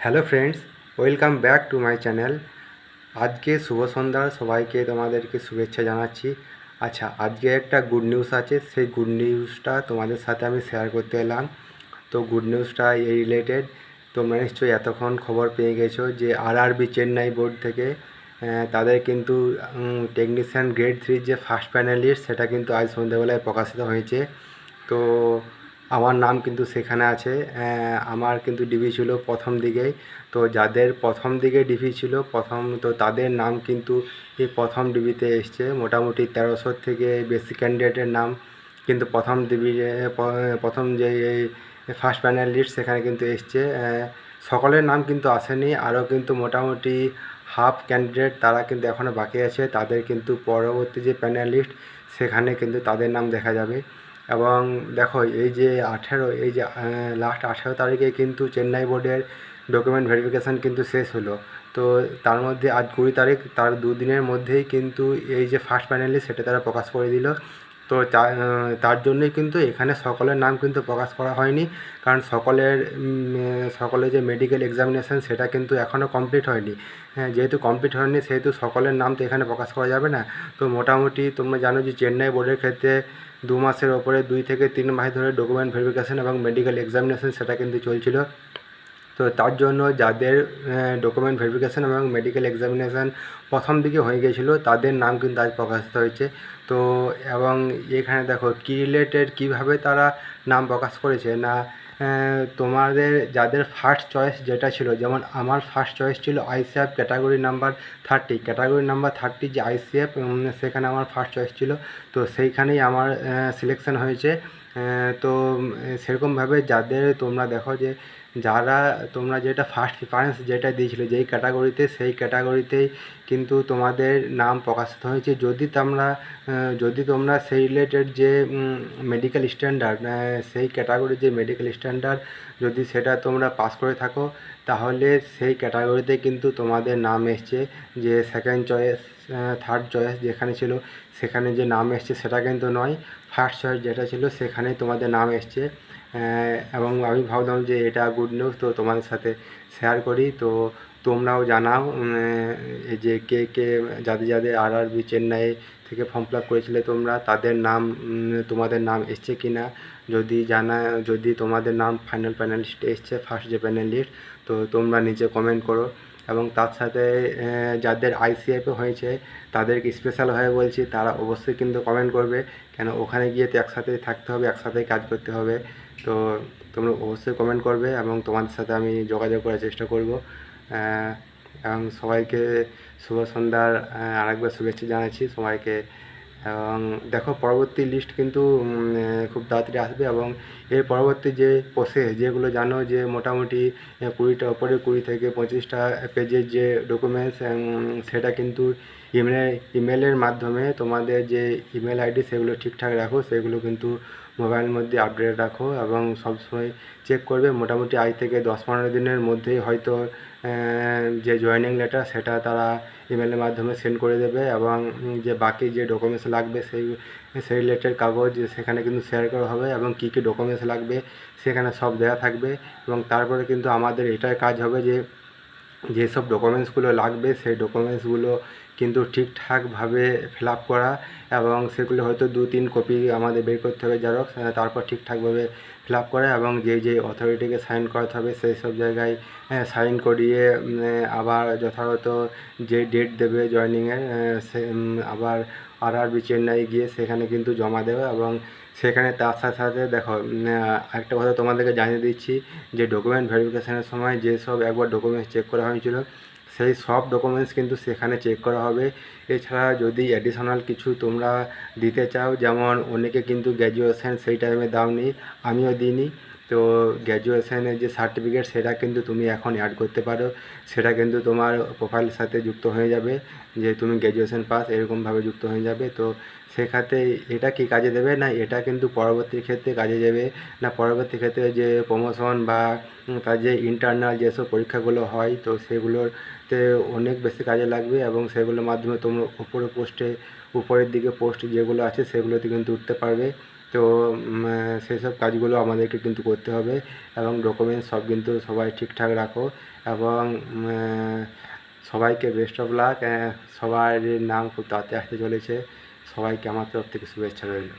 Hello friends, welcome back to my channel. আজকে শুভ সন্ধ্যার সবাইকে তোমাদেরকে শুভেচ্ছা জানাচ্ছি। আচ্ছা, আজকে একটা গুড নিউজ আছে, সেই গুড নিউজটা তোমাদের সাথে আমি শেয়ার করতে এলাম। তো গুড নিউজটা এই রিলেটেড, তোমরা নিশ্চয়ই এতক্ষণ খবর পেয়ে গেছো যে আরআরবি চেন্নাই বোর্ড থেকে তাদের কিন্তু টেকনিশিয়ান গ্রেড 3 যে ফার্স্ট প্যানেলিস্ট সেটা কিন্তু আজ সন্ধ্যাবেলায় প্রকাশিত হয়েছে। তো আমার নাম কিন্তু সেখানে আছে। আমার কিন্তু ডিবি ছিল প্রথম দিকেই। তো যাদের প্রথম দিকে ডিবি ছিল প্রথম, তো তাদের নাম কিন্তু এই প্রথম ডিবিতে এসছে। মোটামুটি 1300 থেকে বেশি ক্যান্ডিডেটের নাম কিন্তু প্রথম ডিবি, প্রথম যে এই ফার্স্ট প্যানেল লিস্ট সেখানে কিন্তু এসছে। সকলের নাম কিন্তু আসেনি, আরও কিন্তু মোটামুটি হাফ ক্যান্ডিডেট তারা কিন্তু এখনও বাকি আছে। তাদের কিন্তু পরবর্তী যে প্যানেল লিস্ট সেখানে কিন্তু তাদের নাম দেখা যাবে। এবং দেখো, এই যে 18, এই যে লাস্ট 18 তারিখে কিন্তু চেন্নাই বোর্ডের ডকুমেন্ট ভেরিফিকেশান কিন্তু শেষ হলো। তো তার মধ্যে আজ 20 তারিখ, তার দুদিনের মধ্যেই কিন্তু এই যে ফার্স্ট প্যানেলিস্ট সেটা তারা প্রকাশ করে দিল। তো তার জন্যই কিন্তু এখানে সকলের নাম কিন্তু প্রকাশ করা হয়নি, কারণ সকলের যে মেডিকেল এক্সামিনেশান সেটা কিন্তু এখনও কমপ্লিট হয়নি। হ্যাঁ, যেহেতু কমপ্লিট হয়নি সেহেতু সকলের নাম তো এখানে প্রকাশ করা যাবে না। তো মোটামুটি তোমরা জানো যে চেন্নাই বোর্ডের ক্ষেত্রে 2 মাসের ওপরে 2 থেকে 3 মাস ধরে ডকুমেন্ট ভেরিফিকেশান এবং মেডিকেল এক্সামিনেশান সেটা কিন্তু চলছিল। তো তার জন্য যাদের ডকুমেন্ট ভেরিফিকেশান এবং মেডিকেল এক্সামিনেশান প্রথম দিকে হয়ে গিয়েছিলো তাদের নাম কিন্তু আজ প্রকাশিত হয়েছে। তো এবং এখানে দেখো কী রিলেটেড কীভাবে তারা নাম প্রকাশ করেছে না, তোমাদের যাদের ফার্স্ট চয়েস যেটা ছিল, যেমন আমার ফার্স্ট চয়েস ছিল ICF category number 30, category number 30 যে আইসিএফ, সেখানে আমার ফার্স্ট চয়েস ছিল। তো সেইখানেই আমার সিলেকশন হয়েছে। তো সেরকমভাবে যাদের তোমরা দেখো যে যারা তোমরা যেটা ফার্স্ট প্রিফারেন্স যেটা দিয়েছিলে যেই ক্যাটাগরিতে, সেই ক্যাটাগরিতেই কিন্তু তোমাদের নাম প্রকাশিত হয়েছে। যদি তোমরা সেই রিলেটেড যে মেডিকেল স্ট্যান্ডার্ড, সেই ক্যাটাগরির যে মেডিকেল স্ট্যান্ডার্ড যদি সেটা তোমরা পাস করে থাকো, তাহলে সেই ক্যাটাগরিতে কিন্তু তোমাদের নাম এসছে। যে সেকেন্ড চয়েস, থার্ড চয়েস যেখানে ছিল সেখানে যে নাম এসছে সেটা কিন্তু নয়, ফার্স্ট চয়েস যেটা ছিল সেখানে তোমাদের নাম এসছে। এবং আমি ভাবলাম যে এটা গুড নিউজ, তো তোমাদের সাথে শেয়ার করি। তো তোমরাও জানাও এই যে কে কে যাদের যাদের আরআরবি চেন্নাই থেকে ফর্ম ফিল আপ করেছিলে তোমরা, তাদের নাম তোমাদের নাম এসছে কি না। যদি তোমাদের নাম ফাইনাল প্যানেল লিস্টে এসছে, ফার্স্ট যে প্যানেল লিস্ট, তো তোমরা নিচে কমেন্ট করো। এবং তার সাথে যাদের আইসিএফে হয়েছে তাদেরকে স্পেশালভাবে বলছি তারা অবশ্যই কিন্তু কমেন্ট করবে, কেন ওখানে গিয়ে তো একসাথেই থাকতে হবে, একসাথেই কাজ করতে হবে। তো তোমরা অবশ্যই কমেন্ট করবে এবং তোমাদের সাথে আমি যোগাযোগ করার চেষ্টা করব। এবং সবাইকে শুভ সন্ধ্যার আরেকবার শুভেচ্ছা জানাচ্ছি সবাইকে। এবং দেখো, পরবর্তী লিস্ট কিন্তু খুব তাড়াতাড়ি আসবে। এবং এর পরবর্তী যে প্রসেস যেগুলো জানো যে মোটামুটি 20টা ওপরে, 20 থেকে 25টা পেজের যে ডকুমেন্টস, সেটা কিন্তু ইমেলের মাধ্যমে তোমাদের যে ইমেল আইডি সেগুলো ঠিকঠাক রাখো, সেগুলো কিন্তু মোবাইলের মধ্যে আপডেট রাখো এবং সবসময় চেক করবে। মোটামুটি আজ থেকে 10-15 দিনের মধ্যেই হয়তো যে জয়েনিং লেটার সেটা তারা ইমেলের মাধ্যমে সেন্ড করে দেবে। এবং যে বাকি যে ডকুমেন্টস লাগবে সেই রিলেটেড কাগজ সেখানে কিন্তু শেয়ার করা হবে এবং কী কী ডকুমেন্টস লাগবে সেখানে সব দেওয়া থাকবে। এবং তারপরে কিন্তু আমাদের এটাই কাজ হবে যে যেসব ডকুমেন্টসগুলো লাগবে সেই ডকুমেন্টসগুলো কিন্তু ঠিকঠাকভাবে ফিল আপ করা, এবং সেগুলো হয়তো 2-3 কপি আমাদের বের করতে হবে জেরক্স, তারপর ঠিকঠাকভাবে ফিল আপ করা এবং যে অথরিটিকে সাইন করাতে হবে সেই সব জায়গায় সাইন করিয়ে আবার যথাযথ যে ডেট দেবে জয়েনিংয়ের, সে আবার আরআরবি চেন্নাই গিয়ে সেখানে কিন্তু জমা দেওয়া। এবং সেখানে তার সাথে সাথে দেখো, একটা কথা তোমাদেরকে জানিয়ে দিচ্ছি যে ডকুমেন্ট ভেরিফিকেশানের সময় যেসব একবার ডকুমেন্টস চেক করা হয়েছিল সেই সব ডকুমেন্টস কিন্তু সেখানে চেক করা হবে। এছাড়া যদি অ্যাডিশনাল কিছু তোমরা দিতে চাও, যেমন অনেকে কিন্তু গ্র্যাজুয়েশন সেই টাইমে দাওনি, আমিও দিইনি, তো গ্র্যাজুয়েশনের যে সার্টিফিকেট সেটা কিন্তু তুমি এখন অ্যাড করতে পারো। সেটা কিন্তু তোমার প্রোফাইলের সাথে যুক্ত হয়ে যাবে যে তুমি গ্র্যাজুয়েশন পাস, এরকমভাবে যুক্ত হয়ে যাবে। তো সেক্ষেত্রে এটা কি কাজে দেবে না, এটা কিন্তু পরবর্তী ক্ষেত্রে কাজে দেবে না। পরবর্তী ক্ষেত্রে যে প্রমোশন বা তার যে ইন্টারনাল যেসব পরীক্ষাগুলো হয় তো সেগুলোতে অনেক বেশি কাজে লাগবে এবং সেগুলোর মাধ্যমে তোমরা উপরের দিকে পোস্ট যেগুলো আছে সেগুলোতে কিন্তু উঠতে পারবে। তো সেসব কাজগুলো আমাদেরকে কিন্তু করতে হবে এবং ডকুমেন্টস সব কিন্তু সবাই ঠিকঠাক রাখো এবং সবাইকে বেস্ট অফ লাক। সবার নাম খুব তাড়াতাড়ি আসতে চলেছে। সবাইকে আমার তরফ থেকে শুভেচ্ছা রইল।